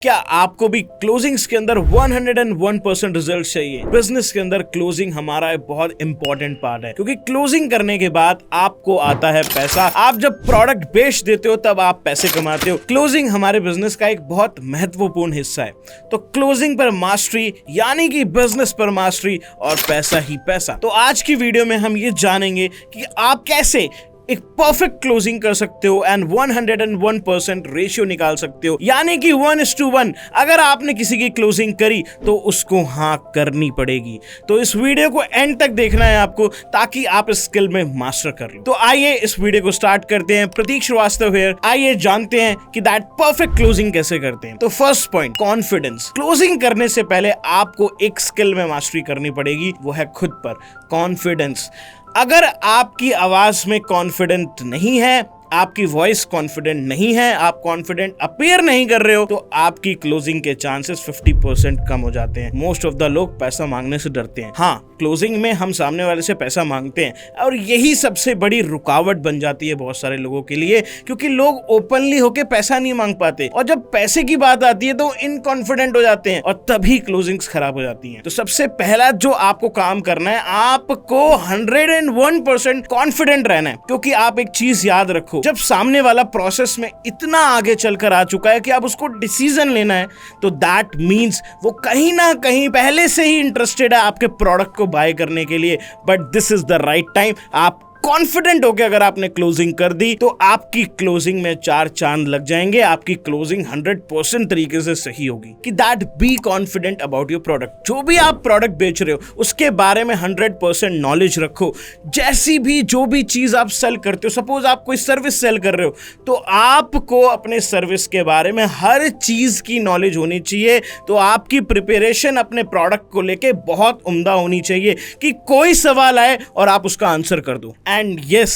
क्या आपको भी क्लोजिंग्स के अंदर 101% रिजल्ट चाहिए? बिजनेस के अंदर क्लोजिंग हमारा एक बहुत इंपॉर्टेंट पार्ट है, क्योंकि क्लोजिंग करने के बाद आपको आता है पैसा। आप जब प्रोडक्ट बेच देते हो तब आप पैसे कमाते हो। क्लोजिंग हमारे बिजनेस का एक बहुत महत्वपूर्ण हिस्सा है। तो क्लोजिंग पर मास्टरी यानी कि बिजनेस पर मास्टरी और पैसा ही पैसा। तो आज की वीडियो में हम ये जानेंगे कि आप कैसे एक परफेक्ट क्लोजिंग कर सकते हो एंड 101% रेशियो निकाल सकते हो, यानी कि 1:1। अगर आपने किसी की क्लोजिंग करी तो उसको हाँ करनी पड़ेगी। तो इस वीडियो को एंड तक देखना है आपको, ताकि आप इस स्किल में मास्टर कर लो। तो आइए इस वीडियो को स्टार्ट करते हैं। प्रतीक श्रीवास्तव हियर। आइए जानते हैं कि दैट परफेक्ट क्लोजिंग कैसे करते हैं। तो फर्स्ट पॉइंट, कॉन्फिडेंस। क्लोजिंग करने से पहले आपको एक स्किल में मास्टरी करनी पड़ेगी, वो है खुद पर कॉन्फिडेंस। अगर आपकी आवाज में कॉन्फिडेंट नहीं है, आपकी वॉइस कॉन्फिडेंट नहीं है, आप कॉन्फिडेंट अपीयर नहीं कर रहे हो, तो आपकी क्लोजिंग के चांसेस 50% कम हो जाते हैं। मोस्ट ऑफ द लोग पैसा मांगने से डरते हैं। हाँ, क्लोजिंग में हम सामने वाले से पैसा मांगते हैं और यही सबसे बड़ी रुकावट बन जाती है बहुत सारे लोगों के लिए, क्योंकि लोग ओपनली होके पैसा नहीं मांग पाते और जब पैसे की बात आती है तो इनकॉन्फिडेंट हो जाते हैं और तभी क्लोजिंग्स खराब हो जाती हैं। तो सबसे पहला जो आपको काम करना है, आपको 101% कॉन्फिडेंट रहना है। क्योंकि आप एक चीज याद रखो, जब सामने वाला प्रोसेस में इतना आगे चलकर आ चुका है कि अब उसको डिसीजन लेना है, तो दैट मीन्स वो कहीं ना कहीं पहले से ही इंटरेस्टेड है आपके प्रोडक्ट को बाय करने के लिए। But this is the right time. आप कॉन्फिडेंट होकर अगर आपने क्लोजिंग कर दी तो आपकी क्लोजिंग में 4 चांद लग जाएंगे। आपकी क्लोजिंग 100% तरीके से सही होगी। कि that be confident about your product. जो भी आप प्रोडक्ट बेच रहे हो उसके बारे में 100% नॉलेज रखो। जैसी भी जो भी चीज आप सेल करते हो, सपोज आप कोई सर्विस सेल कर रहे हो, तो आपको अपने सर्विस के बारे में हर चीज की नॉलेज होनी चाहिए। तो आपकी प्रिपरेशन अपने प्रोडक्ट को लेके बहुत उम्दा होनी चाहिए कि कोई सवाल आए और आप उसका आंसर कर दो। एंड यस,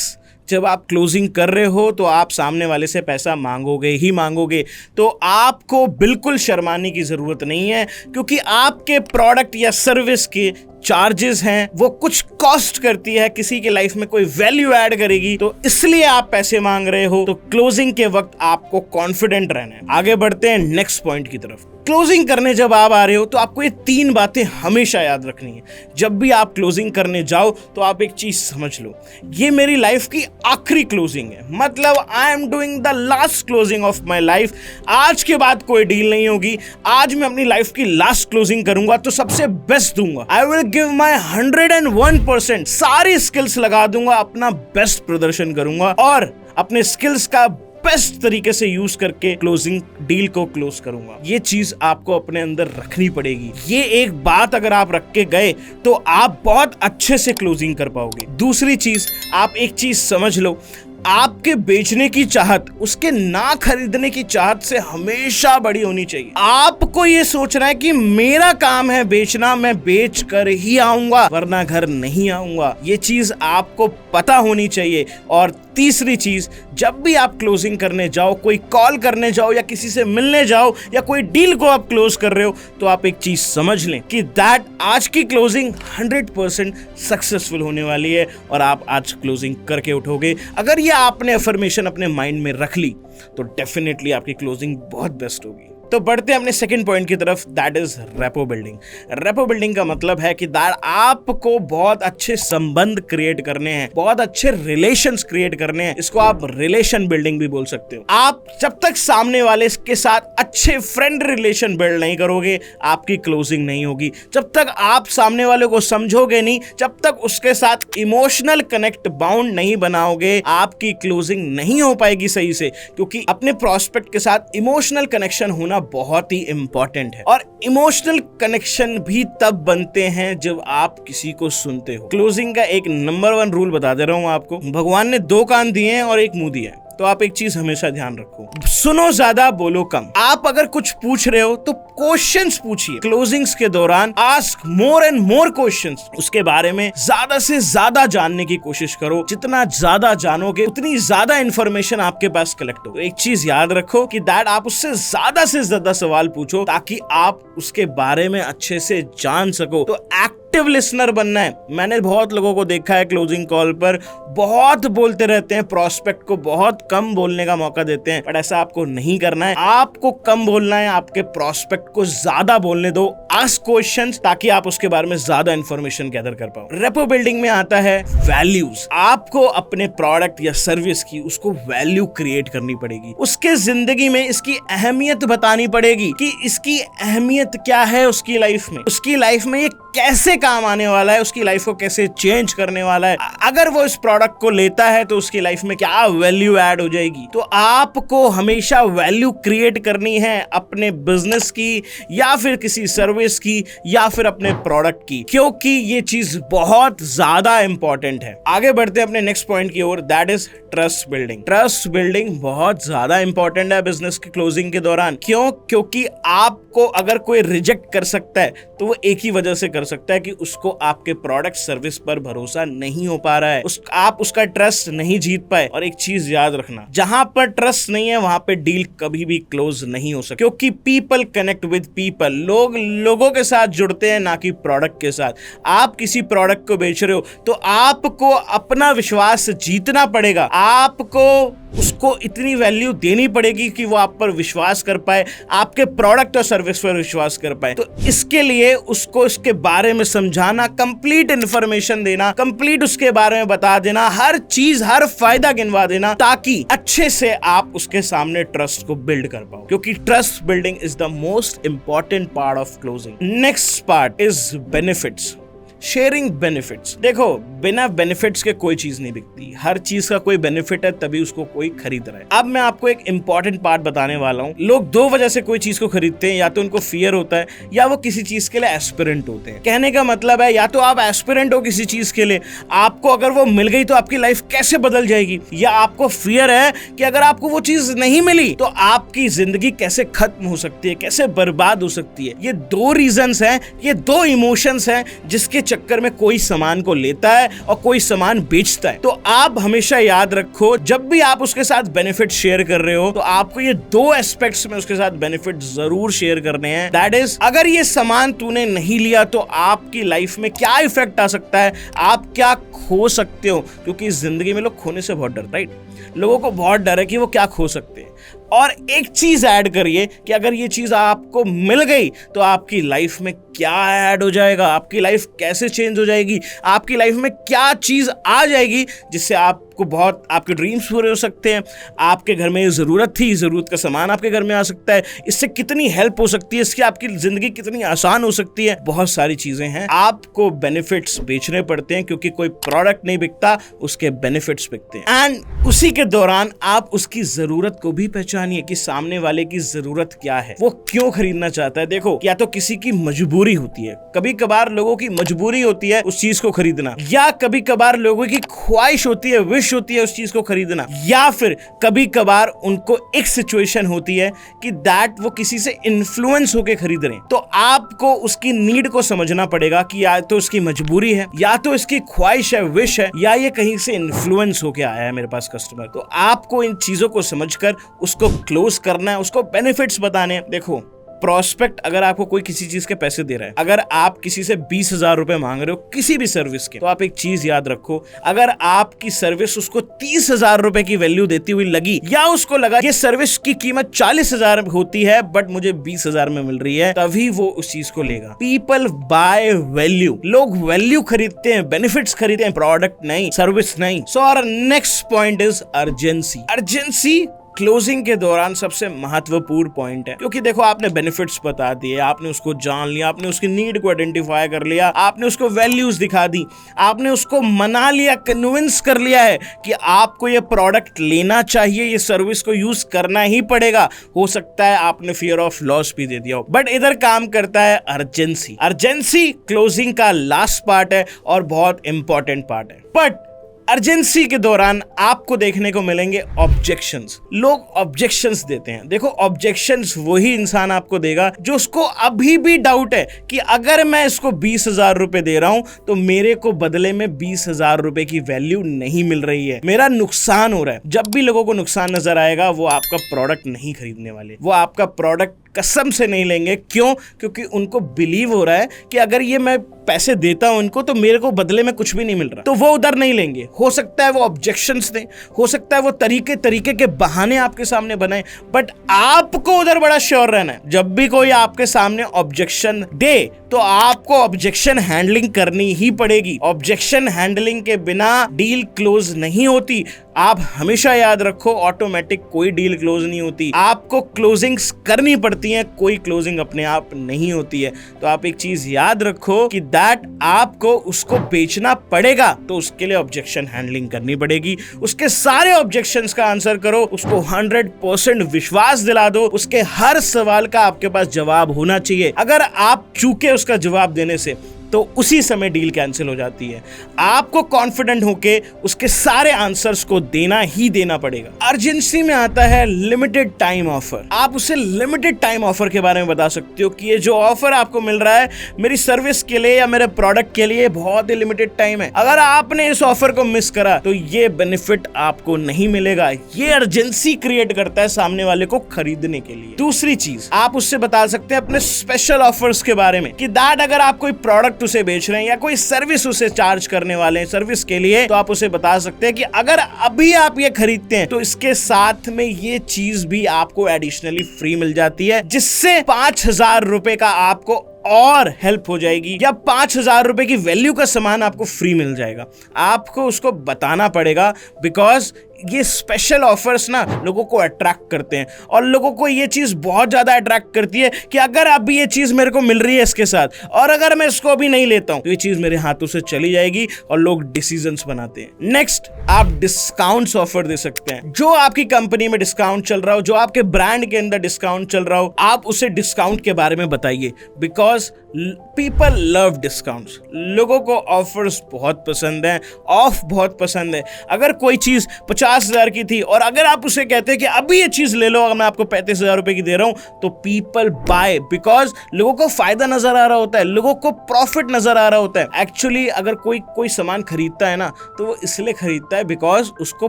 जब आप क्लोजिंग कर रहे हो तो आप सामने वाले से पैसा मांगोगे ही मांगोगे। तो आपको बिल्कुल शर्माने की जरूरत नहीं है, क्योंकि आपके प्रोडक्ट या सर्विस के चार्जेस हैं, वो कुछ कॉस्ट करती है, किसी के लाइफ में कोई वैल्यू ऐड करेगी, तो इसलिए आप पैसे मांग रहे हो। तो क्लोजिंग के वक्त आपको कॉन्फिडेंट रहना है। आगे बढ़ते हैं नेक्स्ट पॉइंट की तरफ। क्लोजिंग करने जब आप आ रहे हो तो आपको ये 3 बातें हमेशा याद रखनी है। जब भी आप क्लोजिंग करने जाओ तो आप एक चीज समझ लो, ये मेरी लाइफ की आखिरी क्लोजिंग है। मतलब I am doing the last closing of my life. आज के बाद कोई डील नहीं होगी। आज मैं अपनी लाइफ की लास्ट क्लोजिंग करूंगा तो सबसे बेस्ट दूंगा। I will give my 101%। सारी स्किल्स लगा दूंगा, अपना बेस्ट प्रदर्शन करूंगा और अपने स्किल्स का बेस्ट तरीके से यूज करके क्लोजिंग डील को क्लोज करूंगा। ये चीज आपको अपने अंदर रखनी पड़ेगी। ये एक बात अगर आप रख के गए तो आप बहुत अच्छे से क्लोजिंग कर पाओगे। दूसरी चीज, आप एक चीज समझ लो, आपके बेचने की चाहत उसके ना खरीदने की चाहत से हमेशा बड़ी होनी चाहिए। आपको ये सोचना है कि मेरा काम है बेचना, मैं बेच कर ही आऊंगा वरना घर नहीं आऊंगा। ये चीज आपको पता होनी चाहिए। और तीसरी चीज, जब भी आप क्लोजिंग करने जाओ, कोई कॉल करने जाओ या किसी से मिलने जाओ या कोई डील को आप क्लोज कर रहे हो, तो आप एक चीज समझ लें कि दैट आज की क्लोजिंग 100% सक्सेसफुल होने वाली है और आप आज क्लोजिंग करके उठोगे। अगर ये आपने अफर्मेशन अपने माइंड में रख ली तो डेफिनेटली आपकी क्लोजिंग बहुत बेस्ट होगी। तो बढ़ते हैं अपने सेकंड पॉइंट की तरफ, that is rapport building. Rapport building का मतलब है कि दैट आपको बहुत अच्छे संबंध क्रिएट करने हैं, बहुत अच्छे रिलेशंस क्रिएट करने हैं। इसको आप रिलेशन बिल्डिंग भी बोल सकते हो। आप जब तक सामने वाले के साथ अच्छे फ्रेंड रिलेशन बिल्ड नहीं करोगे, आपकी क्लोजिंग नहीं होगी। जब तक आप सामने वाले को समझोगे नहीं, जब तक उसके साथ इमोशनल कनेक्ट बाउंड नहीं बनाओगे, आपकी क्लोजिंग नहीं हो पाएगी सही से। क्योंकि अपने प्रोस्पेक्ट के साथ इमोशनल कनेक्शन होना बहुत ही इंपॉर्टेंट है। और इमोशनल कनेक्शन भी तब बनते हैं जब आप किसी को सुनते हो। क्लोजिंग का एक नंबर 1 रूल बता दे रहा हूं आपको। भगवान ने 2 कान दिए हैं और 1 मुंह दिया है, तो आप एक चीज हमेशा ध्यान रखो, सुनो ज्यादा बोलो कम। आप अगर कुछ पूछ रहे हो तो क्वेश्चंस पूछिए। क्लोजिंग्स के दौरान ask more and more questions. उसके बारे में ज्यादा से ज्यादा जानने की कोशिश करो। जितना ज्यादा जानोगे उतनी ज्यादा इंफॉर्मेशन आपके पास कलेक्ट हो। एक चीज याद रखो कि दैट आप उससे ज्यादा सवाल पूछो, ताकि आप उसके बारे में अच्छे से जान सको। तो एक्ट एक्टिव लिसनर बनना है। मैंने बहुत लोगों को देखा है क्लोजिंग कॉल पर बहुत बोलते रहते हैं, प्रोस्पेक्ट को बहुत कम बोलने का मौका देते हैं, बट ऐसा आपको नहीं करना है। आपको कम बोलना है, आपके प्रोस्पेक्ट को ज्यादा बोलने दो। आस्क क्वेश्चंस ताकि आप उसके बारे में ज्यादा इंफॉर्मेशन गैदर कर पाओ। रेपो बिल्डिंग में आता है वैल्यूज। आपको अपने प्रोडक्ट या सर्विस की उसको वैल्यू क्रिएट करनी पड़ेगी, उसके जिंदगी में इसकी अहमियत बतानी पड़ेगी कि इसकी अहमियत क्या है उसकी लाइफ में, उसकी लाइफ में ये कैसे काम आने वाला है, उसकी लाइफ को कैसे चेंज करने वाला है। अगर वो इस प्रोडक्ट को लेता है तो उसकी लाइफ में क्या वैल्यू ऐड हो जाएगी। तो आपको हमेशा वैल्यू क्रिएट करनी है अपने बिजनेस की या फिर किसी सर्विस की या फिर अपने प्रोडक्ट की, क्योंकि ये चीज बहुत ज्यादा इंपॉर्टेंट है। आगे बढ़ते हैं अपने नेक्स्ट पॉइंट की ओर, that is trust building. Trust building बहुत ज्यादा इंपॉर्टेंट है बिजनेस की क्लोजिंग के दौरान। क्यों? क्योंकि आपको अगर कोई रिजेक्ट कर सकता है तो वो एक ही वजह से कर सकता है कि उसको आपके प्रोडक्ट सर्विस पर भरोसा नहीं हो पा रहा है, आप उसका ट्रस्ट नहीं जीत पाए। और एक चीज याद रखना, जहां पर ट्रस्ट नहीं है वहां पे डील कभी भी क्लोज नहीं हो सकती, क्योंकि पीपल कनेक्ट विद पीपल। लोग लोगों के साथ जुड़ते हैं, ना कि प्रोडक्ट के साथ। आप किसी प्रोडक्ट को बेच रहे हो तो आपको अपना विश्वास जीतना पड़ेगा, आपको उसको इतनी वैल्यू देनी पड़ेगी कि वो आप पर विश्वास कर पाए, आपके प्रोडक्ट और सर्विस पर विश्वास कर पाए। तो इसके लिए उसको इसके बारे में समझाना, कंप्लीट इंफॉर्मेशन देना, कंप्लीट उसके बारे में बता देना, हर चीज हर फायदा गिनवा देना, ताकि अच्छे से आप उसके सामने ट्रस्ट को बिल्ड कर पाओ, क्योंकि trust building is the most important part of closing. Next part is benefits, sharing benefits. देखो, बिना बेनिफिट्स के कोई चीज नहीं बिकती, हर चीज का कोई बेनिफिट है तभी उसको कोई खरीद रहा है। अब मैं आपको एक इंपॉर्टेंट पार्ट बताने वाला हूं। लोग दो वजह से कोई चीज को खरीदते हैं, या तो उनको फियर होता है या वो किसी चीज के लिए एस्पिरेंट होते हैं। कहने का मतलब है, या तो आप एस्पिरेंट हो किसी चीज के लिए, आपको अगर वो मिल गई तो आपकी लाइफ कैसे बदल जाएगी, या आपको फियर है कि अगर आपको वो चीज नहीं मिली तो आपकी जिंदगी कैसे खत्म हो सकती है, कैसे बर्बाद हो सकती है। ये दो रीजंस हैं, ये दो इमोशंस हैं जिसके चक्कर में कोई सामान को लेता है और कोई सामान बेचता है। तो आप हमेशा याद रखो, जब भी आप उसके साथ बेनिफिट शेयर कर रहे हो तो आपको ये दो एस्पेक्ट्स में उसके साथ बेनिफिट जरूर शेयर करने हैं। दैट इज, अगर ये सामान तूने नहीं लिया तो आपकी लाइफ में क्या इफेक्ट आ सकता है, आप क्या खो सकते हो, क्योंकि इस जिंदगी में लोग खोने से बहुत डरते, राइट? लोगों को बहुत डर है कि वो क्या खो सकते हैं। और एक चीज ऐड करिए कि अगर ये चीज आपको मिल गई तो आपकी लाइफ में क्या ऐड हो जाएगा, आपकी लाइफ कैसे चेंज हो जाएगी, आपकी लाइफ में क्या चीज आ जाएगी जिससे आपको बहुत, आपके ड्रीम्स पूरे हो सकते हैं। आपके घर में जरूरत थी, जरूरत का सामान आपके घर में आ सकता है, इससे कितनी हेल्प हो सकती है, इसकी आपकी जिंदगी कितनी आसान हो सकती है। बहुत सारी चीजें हैं। आपको बेनिफिट्स बेचने पड़ते हैं, क्योंकि कोई प्रोडक्ट नहीं बिकता, उसके बेनिफिट्स बिकते हैं। एंड उसी के दौरान आप उसकी जरूरत को भी पहचानिए कि सामने वाले की जरूरत क्या है, वो क्यों खरीदना चाहता है। देखो, या तो किसी की मजबूरी होती है, कभी कभार लोगों की मजबूरी होती है उस चीज को खरीदना, या कभी कभार लोगों की ख्वाहिश होती है, विश होती है उस चीज को खरीदना, या फिर कभी कभार उनको एक सिचुएशन होती है कि दैट वो किसी से इन्फ्लुएंस होके खरीद रहे हैं। तो आपको उसकी नीड को समझना पड़ेगा कि या तो उसकी मजबूरी है, या तो इसकी ख्वाहिश है, विश है, या ये कहीं से इन्फ्लुएंस होके आया है मेरे पास कस्टमर। तो आपको इन चीजों को समझकर उसको क्लोज करना है, उसको बेनिफिट्स बताने हैं। देखो, प्रोस्पेक्ट अगर आपको कोई किसी चीज के पैसे दे रहा है, अगर आप किसी से 20,000 रुपए मांग रहे हो किसी भी सर्विस के, तो आप एक चीज याद रखो, अगर आपकी सर्विस उसको 30,000 रुपए की वैल्यू देती हुई लगी, या उसको लगा ये सर्विस की कीमत 40,000 होती है बट मुझे 20,000 में मिल रही है, तभी वो उस चीज को लेगा। पीपल बाय वैल्यू, लोग वैल्यू खरीदते हैं, बेनिफिट्स खरीदते हैं, प्रोडक्ट नहीं, सर्विस नहीं। So our next point is urgency. Urgency closing के दौरान सबसे महत्वपूर्ण पॉइंट है, क्योंकि देखो, आपने बेनिफिट्स बता दिए, आपने उसको जान लिया, आपने उसकी नीड को आइडेंटिफाई कर लिया, आपने उसको वैल्यूज दिखा दी, आपने उसको मना लिया, कन्विंस कर लिया है कि आपको ये प्रोडक्ट लेना चाहिए, ये सर्विस को यूज करना ही पड़ेगा। हो सकता है आपने फियर ऑफ लॉस भी दे दिया हो, बट इधर काम करता है अर्जेंसी। अर्जेंसी क्लोजिंग का लास्ट पार्ट है और बहुत इंपॉर्टेंट पार्ट है। बट अर्जेंसी के दौरान आपको देखने को मिलेंगे ऑब्जेक्शंस। लोग ऑब्जेक्शंस देते हैं। देखो, ऑब्जेक्शंस वही इंसान आपको देगा जो उसको अभी भी डाउट है कि अगर मैं इसको 20,000 रुपए दे रहा हूं तो मेरे को बदले में 20,000 रुपए की वैल्यू नहीं मिल रही है, मेरा नुकसान हो रहा है। जब भी लोगों को नुकसान नजर आएगा वो आपका प्रोडक्ट नहीं खरीदने वाले, वो आपका प्रोडक्ट कसम से नहीं लेंगे। क्यों? क्योंकि उनको बिलीव हो रहा है कि अगर ये मैं पैसे देता हूं इनको तो मेरे को बदले में कुछ भी नहीं मिल रहा, तो वो उधर नहीं लेंगे। हो सकता है वो ऑब्जेक्शंस दें, हो सकता है वो तरीके के बहाने आपके सामने बनाए, बट आपको उधर बड़ा श्योर रहना है। जब भी कोई आपके सामने ऑब्जेक्शन दे तो आपको ऑब्जेक्शन हैंडलिंग करनी ही पड़ेगी। ऑब्जेक्शन हैंडलिंग के बिना डील क्लोज नहीं होती। आप हमेशा याद रखो, ऑटोमेटिक कोई डील क्लोज नहीं होती, आपको क्लोजिंग्स करनी पड़ती हैं, कोई क्लोजिंग अपने आप नहीं होती है। तो आप एक चीज याद रखो कि दैट आपको उसको बेचना पड़ेगा तो उसके लिए ऑब्जेक्शन हैंडलिंग करनी पड़ेगी। उसके सारे ऑब्जेक्शंस का आंसर करो, उसको 100% विश्वास दिला दो, उसके हर सवाल का आपके पास जवाब होना चाहिए। अगर आप चूके उसका जवाब देने से तो उसी समय डील कैंसिल हो जाती है। आपको कॉन्फिडेंट होके उसके सारे आंसर्स को देना ही देना पड़ेगा। अर्जेंसी में आता है लिमिटेड टाइम ऑफर। आप उसे लिमिटेड टाइम ऑफर के बारे में बता सकते हो कि ये जो ऑफर आपको मिल रहा है मेरी सर्विस के लिए या मेरे प्रोडक्ट के लिए बहुत ही लिमिटेड टाइम है। अगर आपने इस ऑफर को मिस करा तो ये बेनिफिट आपको नहीं मिलेगा। ये अर्जेंसी क्रिएट करता है सामने वाले को खरीदने के लिए। दूसरी चीज आप उससे बता सकते हैं अपने स्पेशल ऑफर्स के बारे में कि दैट अगर आप कोई प्रोडक्ट उसे बेच रहे हैं या कोई सर्विस उसे चार्ज करने वाले हैं सर्विस के लिए, तो आप उसे बता सकते हैं कि अगर अभी आप ये खरीदते हैं तो इसके साथ में ये चीज भी आपको एडिशनली फ्री मिल जाती है, जिससे 5,000 रुपए का आपको और हेल्प हो जाएगी या 5,000 रुपए की वैल्यू का सामान आपको फ्री मिल जाएगा। आपको उसको बताना पड़ेगा, बिकॉज ये स्पेशल ऑफर्स ना लोगों को अट्रैक्ट करते हैं और लोगों को ये चीज बहुत ज्यादा अट्रैक्ट करती है कि अगर अभी ये चीज मेरे को मिल रही है इसके साथ और अगर मैं इसको अभी नहीं लेता हूं तो ये चीज मेरे हाथों से चली जाएगी और लोग डिसीजंस बनाते हैं। नेक्स्ट, आप डिस्काउंट्स ऑफर दे सकते हैं। जो आपकी कंपनी में डिस्काउंट चल रहा हो, जो आपके ब्रांड के अंदर डिस्काउंट चल रहा हो, आप उसे डिस्काउंट के बारे में बताइए, बिकॉज पीपल लव डिस्काउंट्स। लोगों को ऑफर्स बहुत पसंद है, ऑफ बहुत पसंद है। अगर कोई चीज 50,000 की थी और अगर आप उसे कहते हैं कि अभी ये चीज ले लो, अगर मैं आपको 35,000 रुपए की दे रहा हूं, तो पीपल बाय, बिकॉज लोगों को फायदा नजर आ रहा होता है, लोगों को प्रॉफिट नजर आ रहा होता है। एक्चुअली अगर कोई सामान खरीदता है ना तो वो इसलिए खरीदता है बिकॉज उसको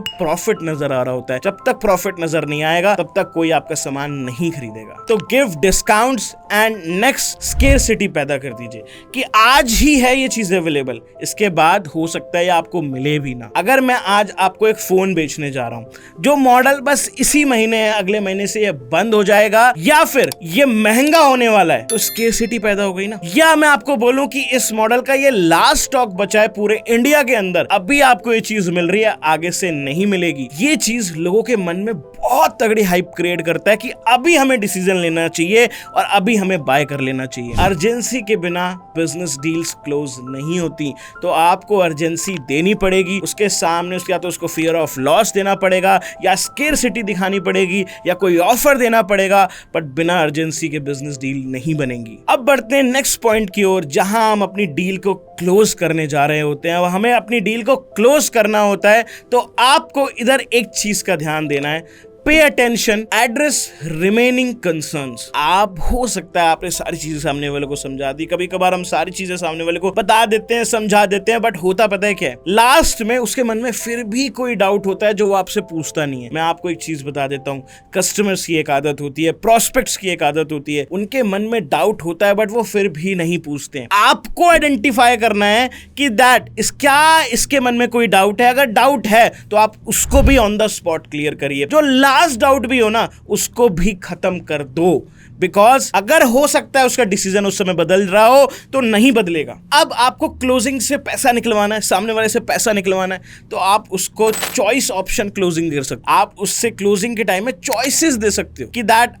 प्रॉफिट नजर आ रहा होता है। जब तक प्रॉफिट नजर नहीं आएगा तब तक कोई आपका सामान नहीं खरीदेगा। तो give discounts and next scarcity पैदा कर दीजिए कि आज ही है ये चीज अवेलेबल, इसके बाद हो सकता है आपको मिले भी ना। अगर मैं आज आपको एक फोन बेचने जा रहा हूं जो मॉडल बस इसी महीने है, अगले महीने से ये बंद हो जाएगा या फिर ये महंगा होने वाला है, तो स्केरसिटी पैदा हो गई ना। या मैं आपको बोलूं कि इस मॉडल का ये लास्ट स्टॉक बचा है पूरे इंडिया के अंदर, अभी आपको ये चीज मिल रही है, आगे से नहीं मिलेगी। ये चीज लोगों के मन में बहुत तगड़ी हाइप क्रिएट करता है कि अभी हमें डिसीजन लेना चाहिए और अभी हमें बाय कर लेना चाहिए। अर्जेंसी के बिना बिजनेस डील्स क्लोज नहीं होती, तो आपको अर्जेंसी देनी पड़ेगी। उसके सामने या तो उसको फियर ऑफ लॉस देना पड़ेगा या स्केरसिटी दिखानी पड़ेगी या कोई ऑफर देना पड़ेगा, बट बिना अर्जेंसी के बिजनेस डील नहीं बनेगी। अब बढ़ते हैं नेक्स्ट पॉइंट की ओर, जहां हम अपनी डील को क्लोज करने जा रहे होते हैं। हमें अपनी डील को क्लोज करना होता है तो आपको इधर एक चीज का ध्यान देना है, pay attention, address remaining concerns. आप हो सकता है आपने सारी चीजें सामने वाले को समझा दी, कभी कभार हम सारी चीजें सामने वाले को बता देते हैं, समझा देते हैं, बट होता पता है क्या है, लास्ट में उसके मन में फिर भी कोई डाउट होता है जो वो आपसे पूछता नहीं है। मैं आपको एक चीज बता देता हूँ, कस्टमर्स की एक आदत होती है, प्रोस्पेक्ट्स की एक आदत होती है, उनके मन में डाउट होता है बट वो फिर भी नहीं पूछते हैं। आपको आइडेंटिफाई करना है कि दैट क्या इसके मन में कोई डाउट है। अगर डाउट है तो आप उसको भी ऑन द स्पॉट क्लियर करिए, जो लास्ट डाउट भी हो ना उसको भी खत्म कर दो, बिकॉज अगर हो सकता है उसका डिसीजन उस समय बदल रहा हो तो नहीं बदलेगा। अब आपको क्लोजिंग से पैसा निकलवाना है, सामने वाले से पैसा निकलवाना है, तो आप उसको चॉइस ऑप्शन क्लोजिंग दे सकते हो। आप उससे क्लोजिंग के टाइम में चॉइसेस दे सकते हो कि दैट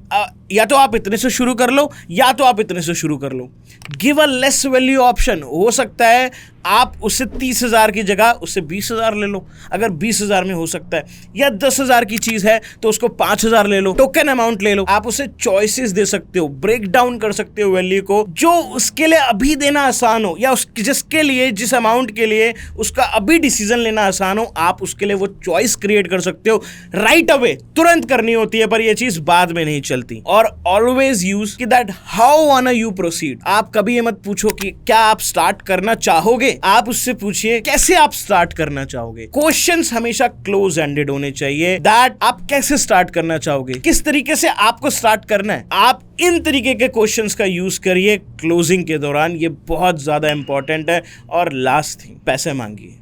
या तो आप इतने से शुरू कर लो या तो आप इतने से शुरू कर लो। Give a less value option, हो सकता है आप उससे 30,000 की जगह उससे 20,000 ले लो, अगर 20,000 में हो सकता है, या 10,000 की चीज है तो उसको 5,000 ले लो, टोकन अमाउंट ले लो। आप उसे चॉइसेस दे सकते हो, ब्रेक डाउन कर सकते हो वैल्यू को, जो उसके लिए अभी देना आसान हो या जिसके लिए जिस अमाउंट के लिए उसका अभी डिसीजन लेना आसान हो, आप उसके लिए वो चॉइस क्रिएट कर सकते हो। राइट अवे तुरंत करनी होती है पर यह चीज बाद में नहीं चलती। और ऑलवेज यूज कि that how want you proceed. आप कभी ये मत पूछो कि क्या आप स्टार्ट करना चाहोगे, आप उससे पूछिए कैसे आप स्टार्ट करना चाहोगे। क्वेश्चंस हमेशा क्लोज एंडेड होने चाहिए, दैट आप कैसे स्टार्ट करना चाहोगे, किस तरीके से आपको स्टार्ट करना है। आप इन तरीके के क्वेश्चंस का यूज करिए क्लोजिंग के दौरान, ये बहुत ज्यादा इंपॉर्टेंट है। और लास्ट थिंग, पैसे मांगिए।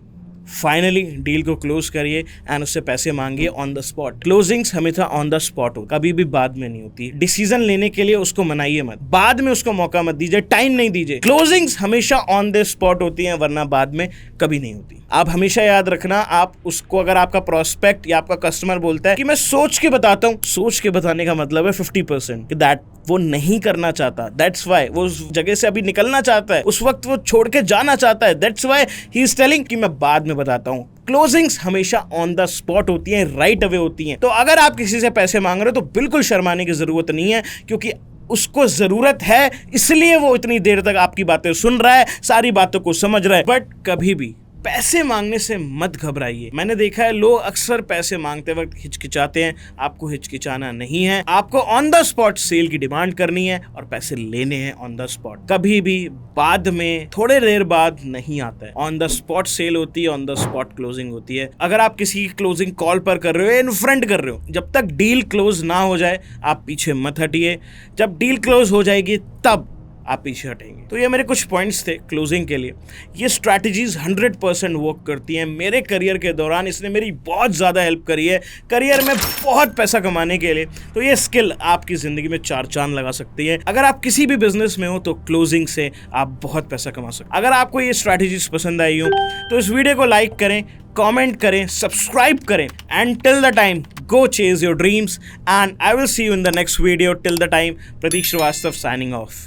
फाइनली डील को क्लोज करिए एंड उससे पैसे मांगिए ऑन द स्पॉट। क्लोजिंग्स हमेशा ऑन द स्पॉट हो, कभी भी बाद में नहीं होती। डिसीजन लेने के लिए उसको मनाइए मत, बाद में उसको मौका मत दीजिए, टाइम नहीं दीजिए। क्लोजिंग्स हमेशा ऑन द स्पॉट होती हैं, वरना बाद में कभी नहीं होती। आप हमेशा याद रखना, आप उसको अगर आपका प्रोस्पेक्ट या आपका कस्टमर बोलता है कि मैं सोच के बताता हूं, सोच के बताने का मतलब है 50% कि दैट वो नहीं करना चाहता, दैट्स वाई वो उस जगह से अभी निकलना चाहता है, उस वक्त वो छोड़ के जाना चाहता है, that's why he is telling कि मैं बाद में बताता हूं। क्लोजिंग्स हमेशा ऑन द स्पॉट होती हैं, राइट अवे होती हैं। तो अगर आप किसी से पैसे मांग रहे हो तो बिल्कुल शर्माने की जरूरत नहीं है, क्योंकि उसको जरूरत है, इसलिए वो इतनी देर तक आपकी बातें सुन रहा है, सारी बातों को समझ रहा है। बट कभी भी पैसे मांगने से मत घबराइए। मैंने देखा है लोग अक्सर पैसे मांगते वक्त हिचकिचाते हैं, आपको हिचकिचाना नहीं है। आपको ऑन द स्पॉट सेल की डिमांड करनी है और पैसे लेने हैं ऑन द स्पॉट। कभी भी बाद में, थोड़े देर बाद नहीं आता है। ऑन द स्पॉट सेल होती है, ऑन द स्पॉट क्लोजिंग होती है। अगर आप किसी की क्लोजिंग कॉल पर कर रहे हो या इन फ्रंट कर रहे हो, जब तक डील क्लोज ना हो जाए आप पीछे मत हटिए। जब डील क्लोज हो जाएगी तब आप पीछे हटेंगे। तो ये मेरे कुछ पॉइंट्स थे क्लोजिंग के लिए। ये स्ट्रैटेजीज 100% वर्क करती हैं। मेरे करियर के दौरान इसने मेरी बहुत ज़्यादा हेल्प करी है करियर में बहुत पैसा कमाने के लिए। तो ये स्किल आपकी ज़िंदगी में 4 चांद लगा सकती है। अगर आप किसी भी बिजनेस में हो तो क्लोजिंग से आप बहुत पैसा कमा सकते हैं। अगर आपको ये स्ट्रैटेजीज पसंद आई हो तो इस वीडियो को लाइक करें, कमेंट करें, सब्सक्राइब करें and till the time go chase your dreams and I will see you in the next video. Till the time, Pratik Srivastava signing off.